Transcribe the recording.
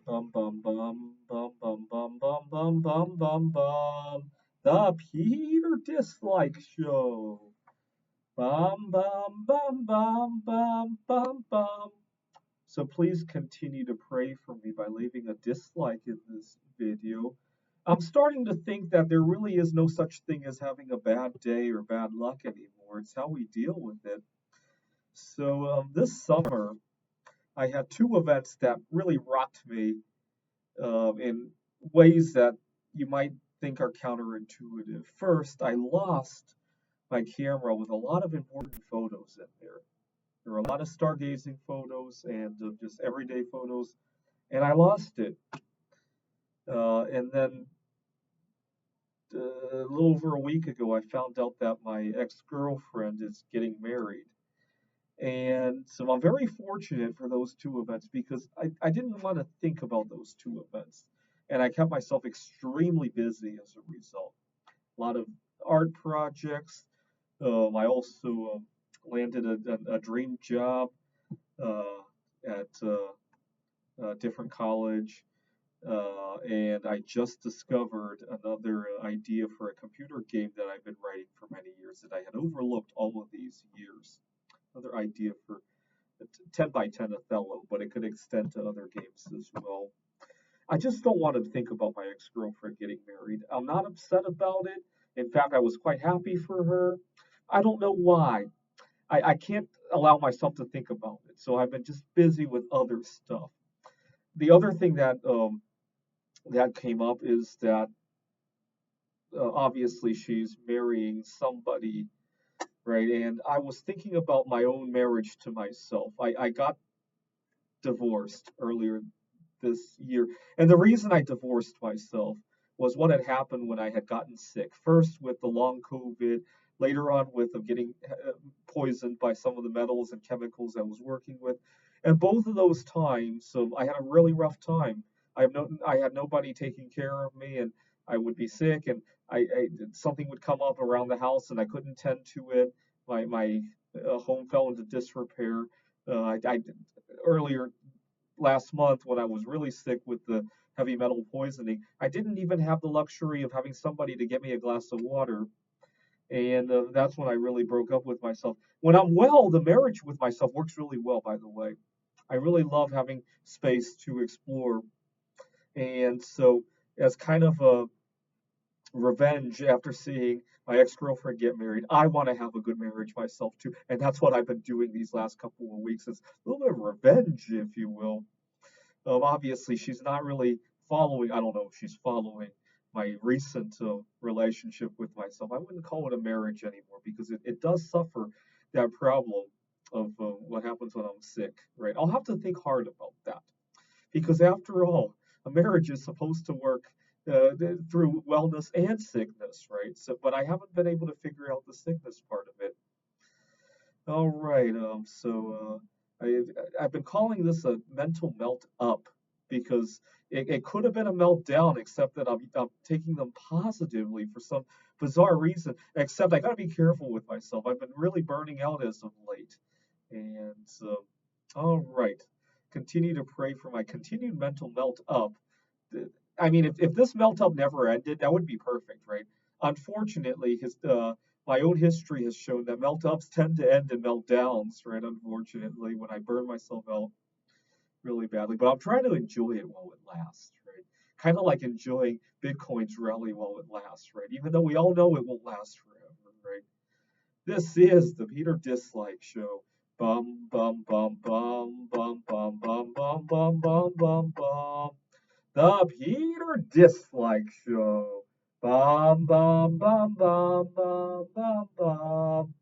Bum bum bum bum bum bum bum bum bum bum bum. The Peter Dislike Show. Bum bum bum bum bum bum bum. So please continue to pray for me by leaving a dislike in this video. I'm starting to think that there really is no such thing as having a bad day or bad luck anymore. It's how we deal with it. So this summer, I had two events that really rocked me in ways that you might think are counterintuitive. First, I lost my camera with a lot of important photos in there. There were a lot of stargazing photos and just everyday photos, and I lost it. And then a little over a week ago, I found out that my ex-girlfriend is getting married. And so I'm very fortunate for those two events because I didn't want to think about those two events. And I kept myself extremely busy as a result. A lot of art projects. I also landed a dream job at a different college. And I just discovered another idea for a computer game that I've been writing for many years that I had overlooked all of these years. Another idea for 10 by 10 Othello, but it could extend to other games as well. I just don't want to think about my ex girlfriend getting married. I'm not upset about it. In fact, I was quite happy for her. I don't know why. I can't allow myself to think about it. So I've been just busy with other stuff. The other thing that came up is that obviously she's marrying somebody, right? And I was thinking about my own marriage to myself. I got divorced earlier this year. And the reason I divorced myself was what had happened when I had gotten sick. First with the long COVID, later on with getting poisoned by some of the metals and chemicals I was working with. And both of those times, I had a really rough time. I had nobody taking care of me, and I would be sick, and something would come up around the house, and I couldn't tend to it. My home fell into disrepair. I earlier last month when I was really sick with the heavy metal poisoning, I didn't even have the luxury of having somebody to get me a glass of water. And that's when I really broke up with myself. When I'm well, the marriage with myself works really well, by the way. I really love having space to explore. And so, as kind of a revenge after seeing my ex-girlfriend get married, I want to have a good marriage myself too. And that's what I've been doing these last couple of weeks. It's a little bit of revenge, if you will. Obviously, she's not really following, I don't know if she's following my recent relationship with myself. I wouldn't call it a marriage anymore because it does suffer that problem of what happens when I'm sick, right? I'll have to think hard about that because after all, a marriage is supposed to work through wellness and sickness, right? So, but I haven't been able to figure out the sickness part of it. All right. I've been calling this a mental melt up because it could have been a meltdown, except that I'm taking them positively for some bizarre reason. Except I got to be careful with myself. I've been really burning out as of late. And all right. Continue to pray for my continued mental melt up. I mean, if this melt up never ended, that would be perfect, right? Unfortunately, my own history has shown that melt ups tend to end in meltdowns, right? Unfortunately, when I burn myself out really badly, but I'm trying to enjoy it while it lasts, right? Kind of like enjoying Bitcoin's rally while it lasts, right? Even though we all know it won't last forever, right? This is the Peter Dislike Show. Bum bum bum bum bum bum bum bum bum bum bum bum. The Peter Dislike Show. Bum bum bum bum bum bum bum.